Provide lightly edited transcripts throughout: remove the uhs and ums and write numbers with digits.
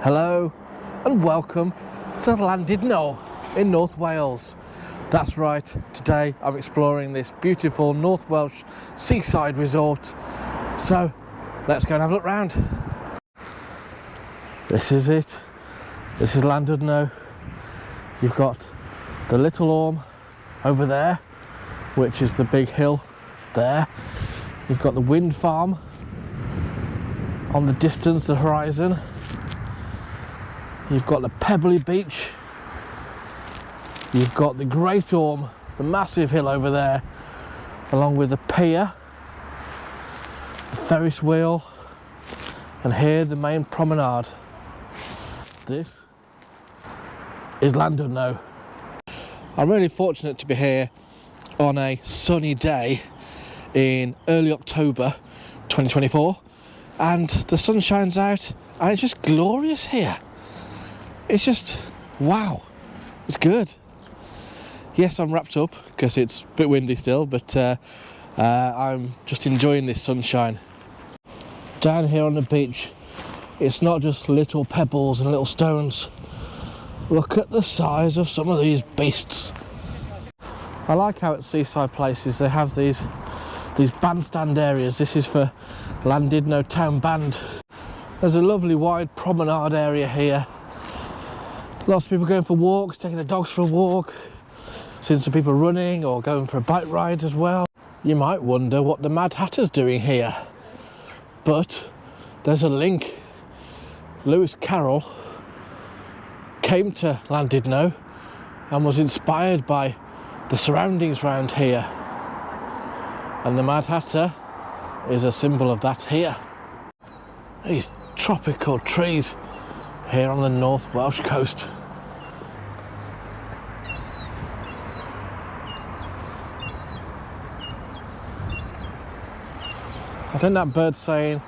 Hello and welcome to Llandudno in North Wales. That's right, today I'm exploring this beautiful North Welsh seaside resort. So let's go and have a look round. This is it. This is Llandudno. You've got the little Orme over there, which is the big hill there. You've got the wind farm on the distance, the horizon. You've got the pebbly beach. You've got the Great Orme, the massive hill over there, along with the pier, the Ferris wheel, and here the main promenade. This is Llandudno. I'm really fortunate to be here on a sunny day in early October 2024, and the sun shines out and it's just glorious here. It's just wow, it's good. Yes, I'm wrapped up because it's a bit windy still, but I'm just enjoying this sunshine. Down here on the beach, it's not just little pebbles and little stones. Look at the size of some of these beasts. I like how at seaside places they have these bandstand areas. This is for Llandudno Town Band. There's a lovely wide promenade area here. Lots of people going for walks, taking their dogs for a walk. Seen some people running or going for a bike ride as well. You might wonder what the Mad Hatter's doing here, but there's a link. Lewis Carroll came to Llandudno and was inspired by the surroundings around here, and the Mad Hatter is a symbol of that here. These tropical trees here on the North Welsh coast. I think that bird's saying,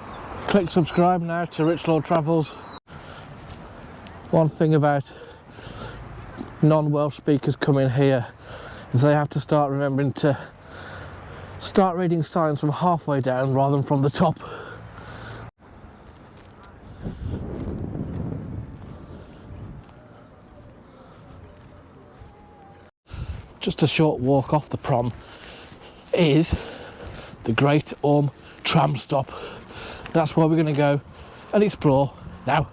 click subscribe now to Rich Lord Travels. One thing about non-Welsh speakers coming here is they have to start remembering to start reading signs from halfway down rather than from the top. Just a short walk off the prom is the Great Orme tram stop. That's where we're going to go and explore now.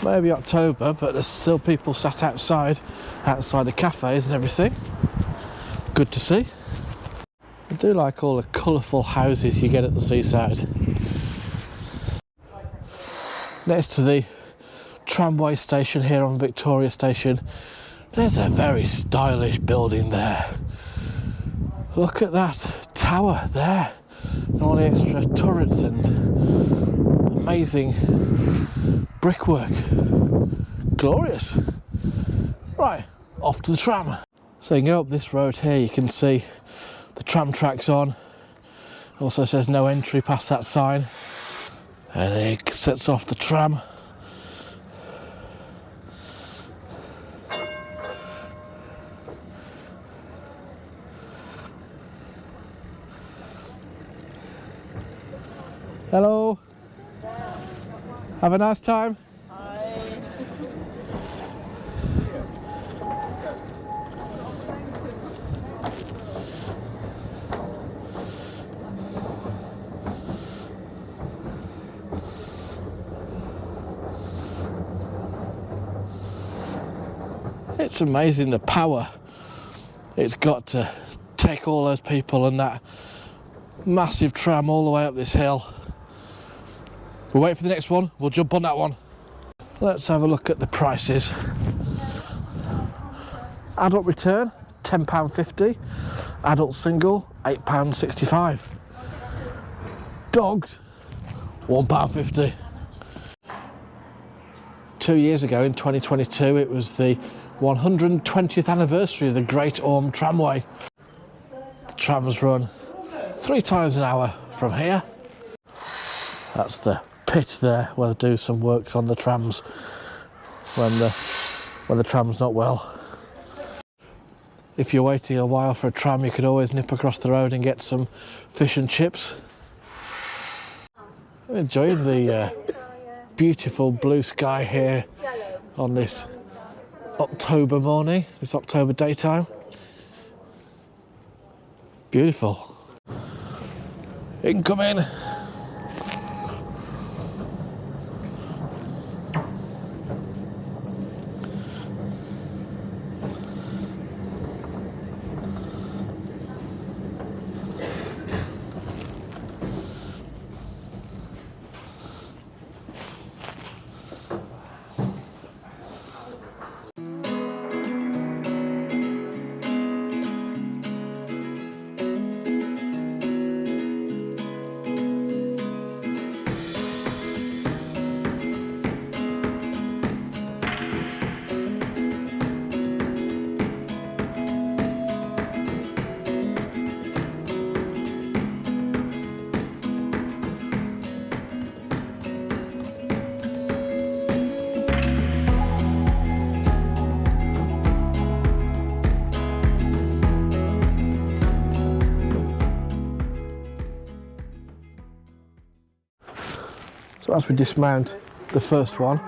Maybe October, but there's still people sat outside the cafes and everything. Good to see. I do like all the colourful houses you get at the seaside. Next to the tramway station here on Victoria Station, there's a very stylish building there. Look at that tower there, and all the extra turrets and amazing brickwork. Glorious. Right, off to the tram. So you can go up this road here, you can see the tram tracks on. Also says no entry past that sign. And it sets off the tram. Hello. Have a nice time. Hi. It's amazing the power it's got to take all those people and that massive tram all the way up this hill. We'll wait for the next one, we'll jump on that one. Let's have a look at the prices. Adult return, £10.50. Adult single, £8.65. Dogs, £1.50. 2 years ago in 2022, it was the 120th anniversary of the Great Orme Tramway. The trams run 3 times an hour from here. That's the pit there where they do some works on the trams when the tram's not well. If you're waiting a while for a tram, you could always nip across the road and get some fish and chips. I'm enjoying the beautiful blue sky here on this October morning, this October daytime. Beautiful. Incoming. So as we dismount the first one,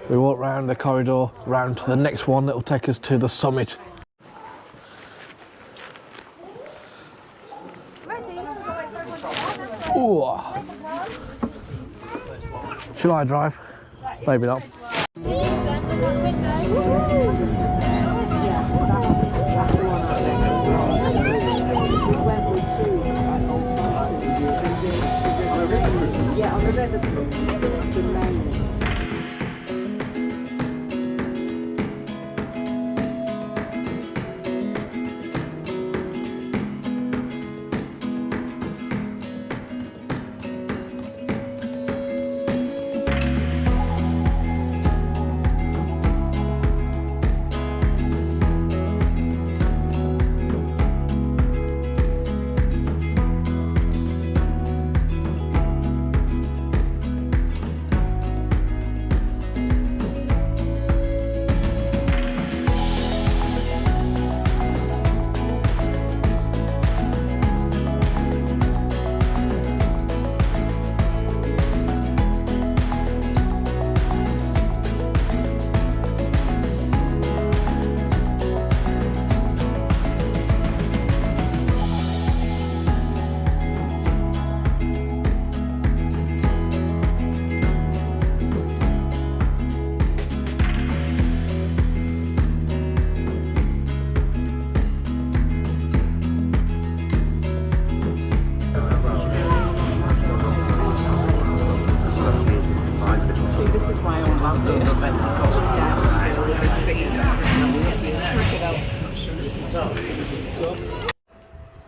we walk round the corridor, round to the next one that will take us to the summit. Ooh. Shall I drive? Maybe not. Yeah, on the river, the main.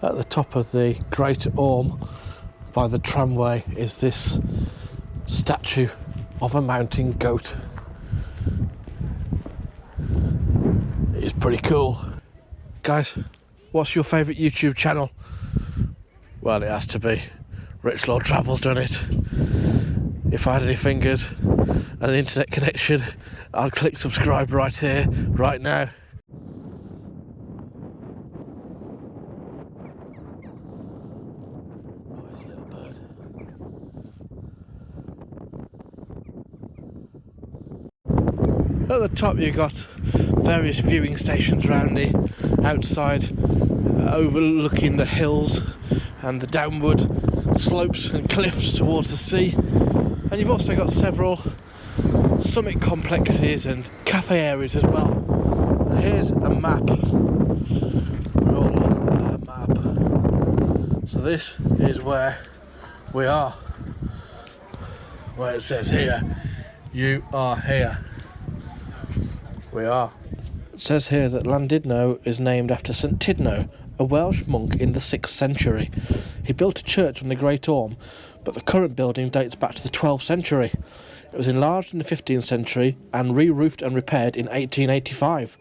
At the top of the Great Orme by the tramway is this statue of a mountain goat. It's pretty cool. Guys, what's your favourite YouTube channel? Well, it has to be Rich Lord Travels done it. If I had any fingers and an internet connection, I'd click subscribe right here, right now. Nice little bird. At the top you've got various viewing stations round the outside, overlooking the hills and the downward slopes and cliffs towards the sea. And you've also got several summit complexes and cafe areas as well. And here's a map. We all love a map. So this is where we are. Where it says here, you are here. We are. It says here that Llandudno is named after St Tidno, a Welsh monk in the 6th century. He built a church on the Great Orme, but the current building dates back to the 12th century. It was enlarged in the 15th century and re-roofed and repaired in 1885.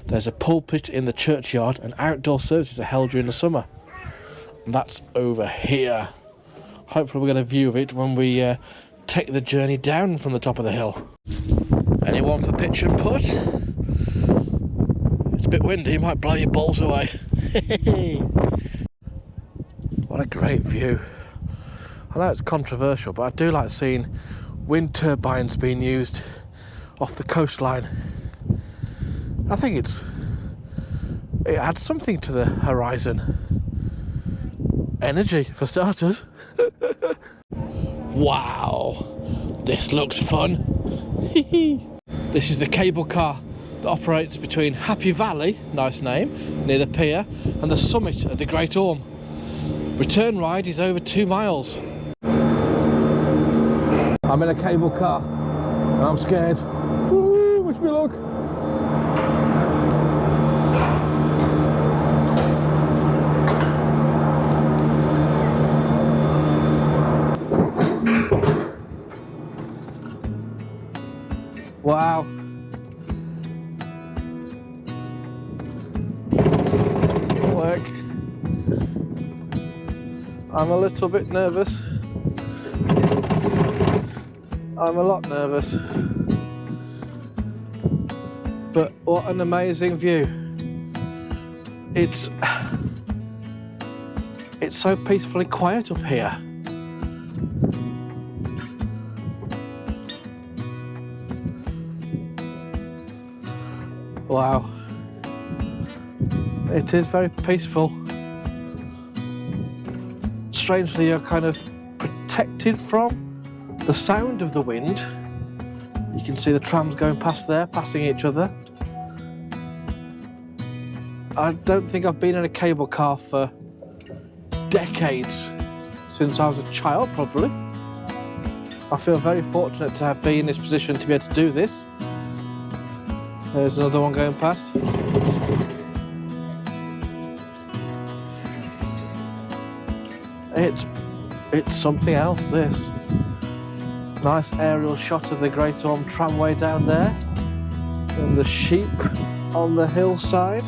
There's a pulpit in the churchyard and outdoor services are held during the summer. And that's over here. Hopefully we'll get a view of it when we take the journey down from the top of the hill. Anyone for pitch and putt? It's a bit windy, it might blow your balls away. What a great view. I know it's controversial, but I do like seeing wind turbines being used off the coastline. I think it adds something to the horizon. Energy, for starters. Wow, this looks fun. This is the cable car that operates between Happy Valley, nice name, near the pier, and the summit of the Great Orme. Return ride is over 2 miles. I'm in a cable car and I'm scared. Woo, wish me luck. Wow. Work. I'm a little bit nervous. I'm a lot nervous. But what an amazing view. It's so peacefully quiet up here. Wow. It is very peaceful. Strangely, you're kind of protected from the sound of the wind. You can see the trams going past there, passing each other. I don't think I've been in a cable car for decades, since I was a child probably. I feel very fortunate to have been in this position to be able to do this. There's another one going past. It's something else, this. Nice aerial shot of the Great Orme Tramway down there. And the sheep on the hillside.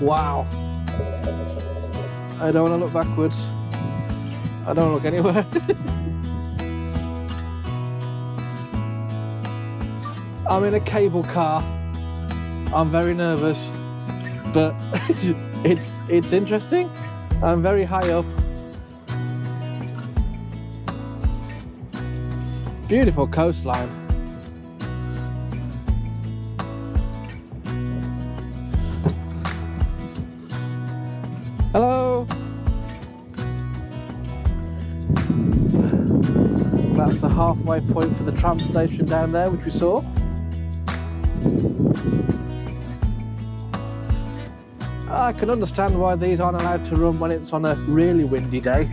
Wow. I don't want to look backwards. I don't want to look anywhere. I'm in a cable car. I'm very nervous, but it's interesting. I'm very high up. Beautiful coastline. Hello. That's the halfway point for the tram station down there, which we saw. I can understand why these aren't allowed to run when it's on a really windy day.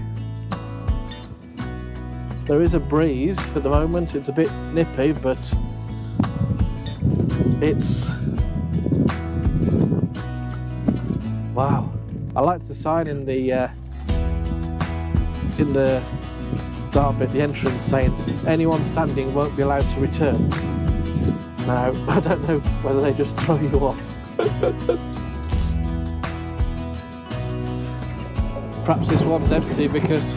There is a breeze at the moment, it's a bit nippy, but it's... wow. I liked the sign in the start bit, the entrance, saying anyone standing won't be allowed to return. Now, I don't know whether they just throw you off. Perhaps this one's empty because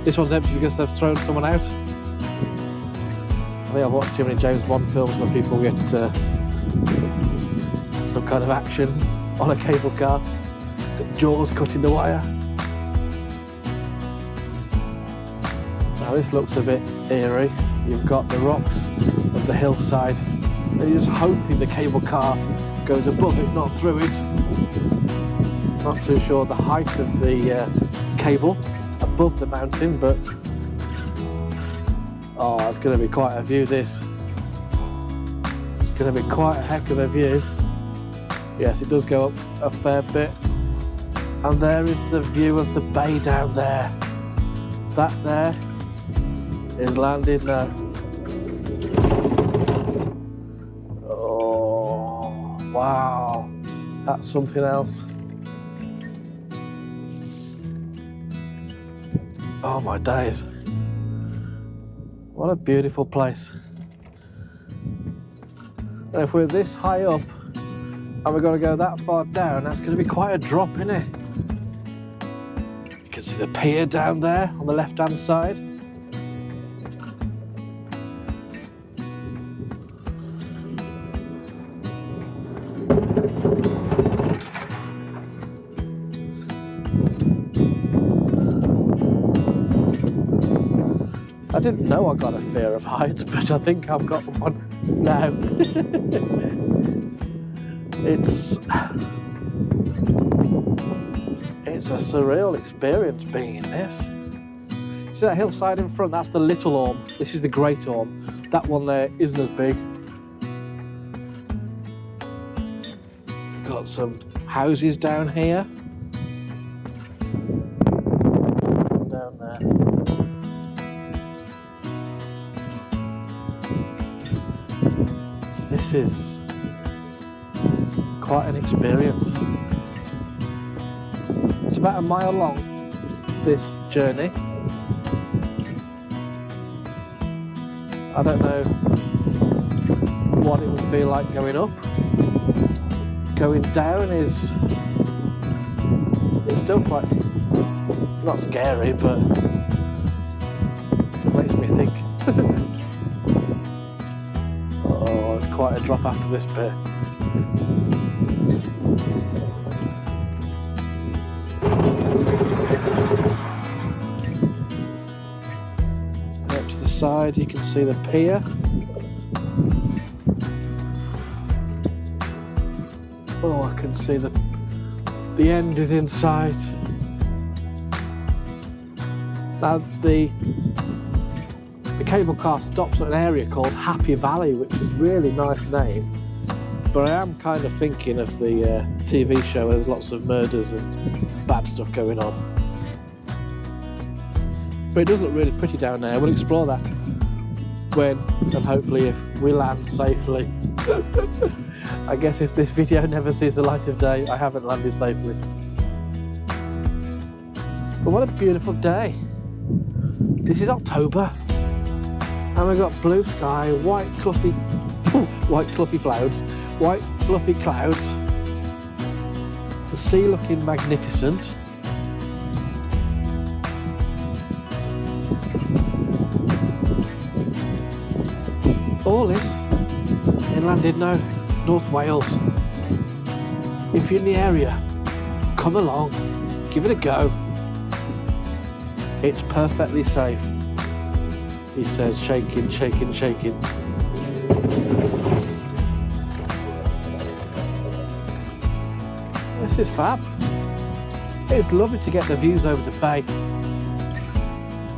they've thrown someone out. I think I've watched too many James Bond films where people get some kind of action on a cable car. Jaws cutting the wire. Now this looks a bit eerie. You've got the rocks of the hillside. And you're just hoping the cable car goes above it, not through it. Not too sure the height of the cable above the mountain, but oh, it's going to be quite a view, this. It's going to be quite a heck of a view. Yes, it does go up a fair bit. And there is the view of the bay down there. That there is Llandudno. Oh, wow. That's something else. Oh my days. What a beautiful place. And if we're this high up and we're going to go that far down, that's going to be quite a drop, isn't it? You can see the pier down there on the left-hand side. I didn't know I got a fear of heights, but I think I've got one now. It's a surreal experience being in this. See that hillside in front? That's the Little Orme. This is the Great Orme. That one there isn't as big. We've got some houses down here. Down there. This is quite an experience. It's about a mile long, this journey. I don't know what it would feel like going up. Going down is, it's still quite, not scary, but it makes me think. Oh, it's quite a drop after this bit. Up to the side you can see the pier. Oh, I can see the end is in sight. Now the cable car stops at an area called Happy Valley, which is a really nice name. But I am kind of thinking of the TV show where there's lots of murders and bad stuff going on. But it does look really pretty down there. We'll explore that when, and hopefully if we land safely. I guess if this video never sees the light of day, I haven't landed safely. But what a beautiful day. This is October. And we've got blue sky, white fluffy clouds, white fluffy clouds. The sea looking magnificent. All this in Llandudno, North Wales. If you're in the area, come along, give it a go. It's perfectly safe, he says, shaking, shaking, shaking. This is fab. It's lovely to get the views over the bay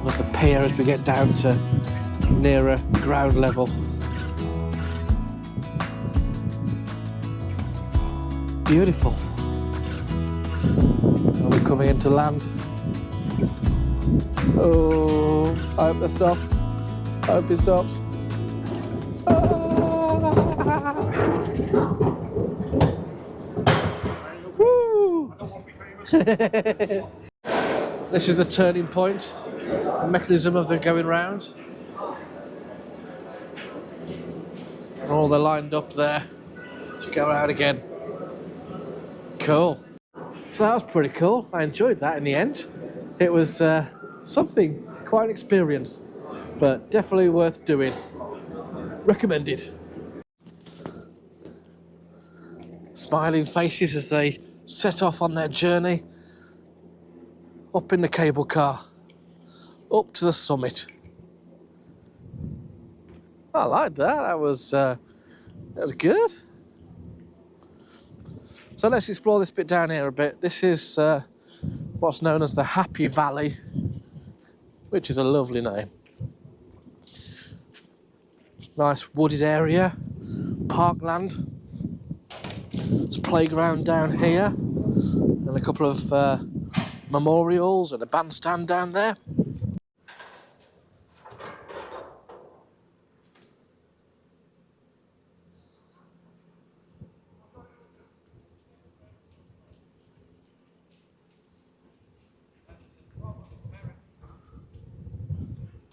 of the pier as we get down to nearer ground level. Beautiful. And we're coming into land. Oh, I hope they stop. I hope it stops. Woo! This is the turning point, the mechanism of the going round. And all they're lined up there to go out again. Cool. So that was pretty cool. I enjoyed that in the end. It was something, quite an experience, but definitely worth doing. Recommended. Smiling faces as they set off on their journey up in the cable car, up to the summit. I liked that. That was good. So let's explore this bit down here a bit. This is what's known as the Happy Valley, which is a lovely name. Nice wooded area, parkland. There's a playground down here, and a couple of memorials and a bandstand down there.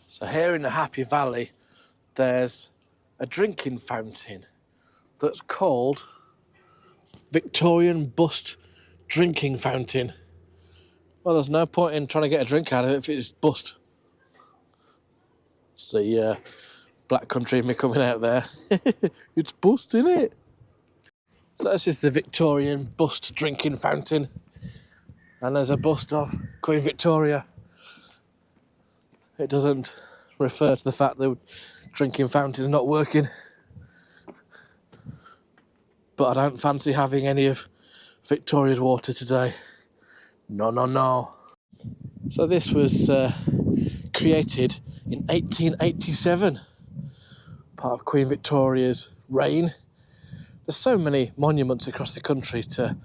So here in the Happy Valley, there's a drinking fountain that's called Victorian Bust Drinking Fountain. Well, there's no point in trying to get a drink out of it if it's bust. It's the black country in me coming out there. It's bust, isn't it? So this is the Victorian Bust Drinking Fountain. And there's a bust of Queen Victoria. It doesn't refer to the fact that the drinking fountain is not working. But I don't fancy having any of Victoria's water today. No, no, no. So this was created in 1887, part of Queen Victoria's reign. There's so many monuments across the country to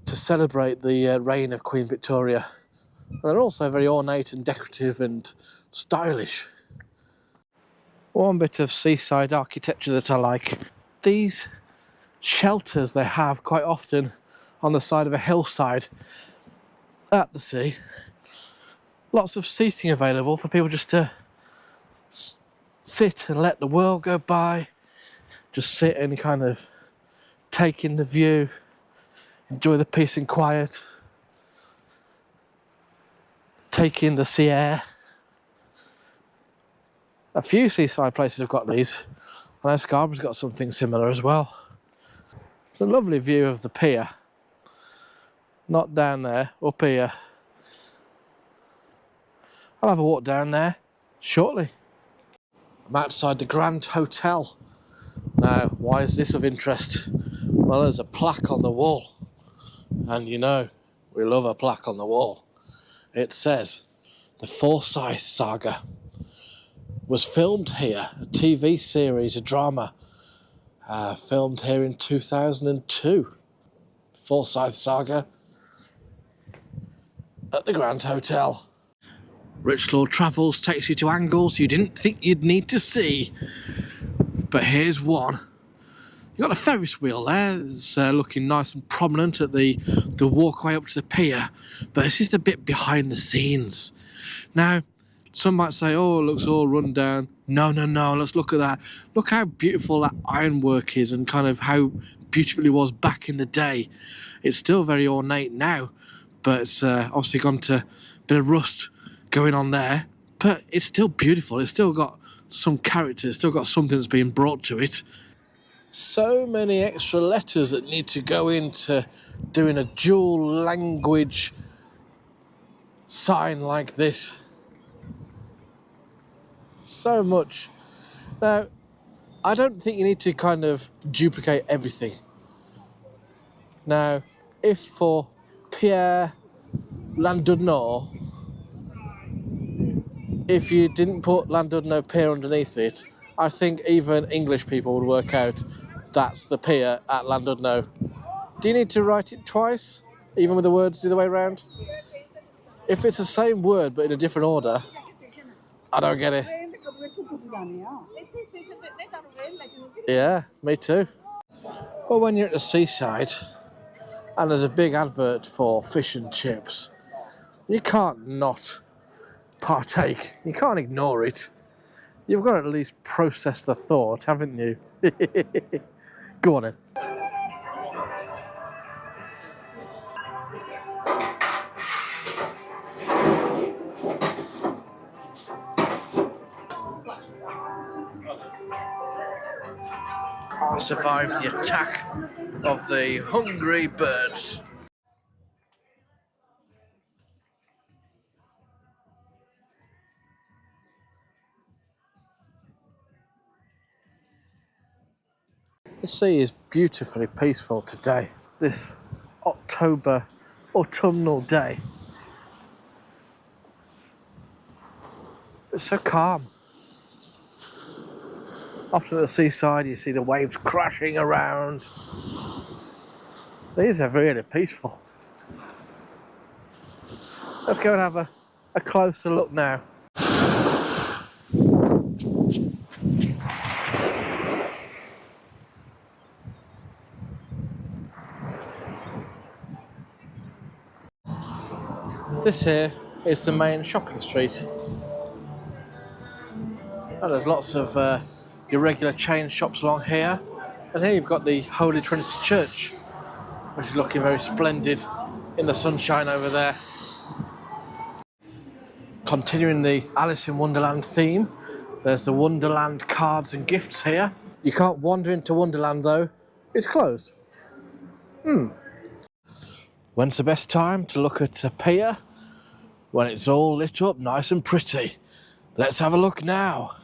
celebrate the reign of Queen Victoria. And they're also very ornate and decorative and stylish. One bit of seaside architecture that I like, these shelters they have quite often on the side of a hillside at the sea. Lots of seating available for people just to sit and let the world go by. Just sit and kind of take in the view, enjoy the peace and quiet, take in the sea air. A few seaside places have got these. I know Scarborough's got something similar as well. It's a lovely view of the pier. Not down there, up here. I'll have a walk down there shortly. I'm outside the Grand Hotel. Now, why is this of interest? Well, there's a plaque on the wall. And you know, we love a plaque on the wall. It says, the Forsyth Saga was filmed here, a TV series, a drama, filmed here in 2002. Forsyth Saga at the Grand Hotel. Rich Lord Travels takes you to angles you didn't think you'd need to see. But here's one. You've got a Ferris wheel there. It's looking nice and prominent at the walkway up to the pier. But this is the bit behind the scenes. Now, some might say, oh, it looks all run down. No, no, no, let's look at that. Look how beautiful that ironwork is and kind of how beautiful it was back in the day. It's still very ornate now, but it's obviously gone to a bit of rust going on there. But it's still beautiful. It's still got some character. It's still got something that's being brought to it. So many extra letters that need to go into doing a dual language sign like this. So much. Now, I don't think you need to kind of duplicate everything. Now, if for Pier Llandudno, if you didn't put Llandudno Pier underneath it, I think even English people would work out that's the pier at Llandudno. Do you need to write it twice, even with the words the other way around? If it's the same word but in a different order, I don't get it. Yeah, me too. Well, when you're at the seaside and there's a big advert for fish and chips, you can't not partake. You can't ignore it. You've got to at least process the thought, haven't you? Go on then. I survived the attack of the hungry birds. The sea is beautifully peaceful today, this October autumnal day. It's so calm. Often at the seaside you see the waves crashing around. These are really peaceful. Let's go and have a closer look now. This here is the main shopping street. And there's lots of your regular chain shops along here. And here you've got the Holy Trinity Church, which is looking very splendid in the sunshine over there. Continuing the Alice in Wonderland theme, there's the Wonderland cards and gifts here. You can't wander into Wonderland though, it's closed. When's the best time to look at a pier? When it's all lit up nice and pretty. Let's have a look now.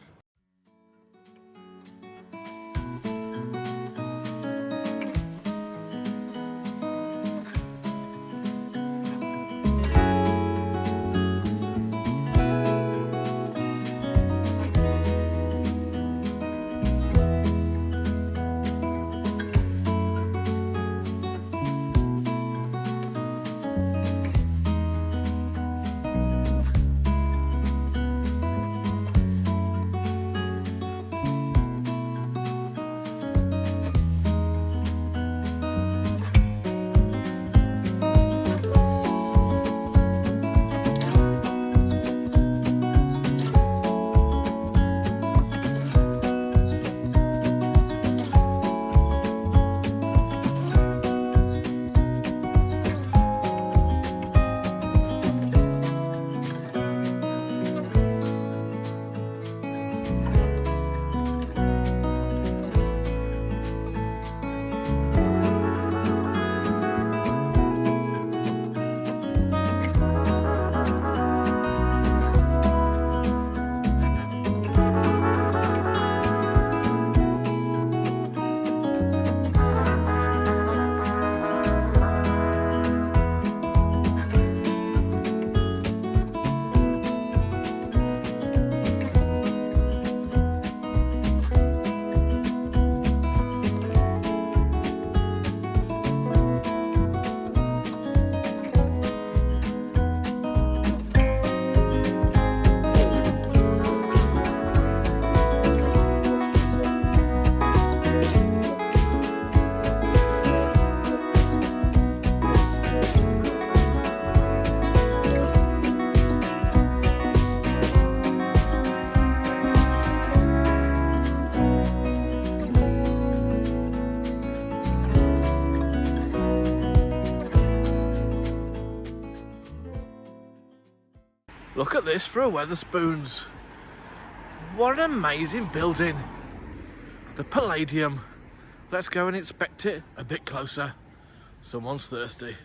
Look at this for a Wetherspoons. What an amazing building. The Palladium. Let's go and inspect it a bit closer. Someone's thirsty.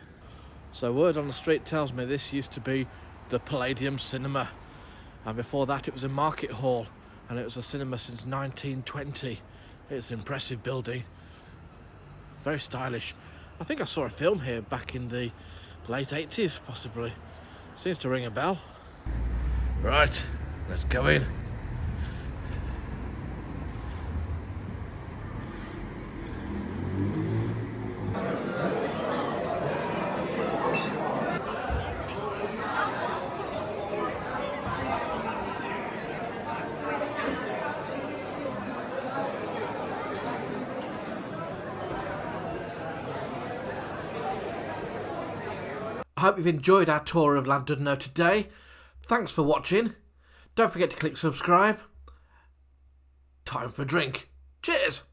So word on the street tells me this used to be the Palladium Cinema. And before that it was a market hall. And it was a cinema since 1920. It's an impressive building. Very stylish. I think I saw a film here back in the late 80s, possibly. Seems to ring a bell. Right, let's go in. I hope you've enjoyed our tour of Llandudno today. Thanks for watching. Don't forget to click subscribe. Time for a drink. Cheers!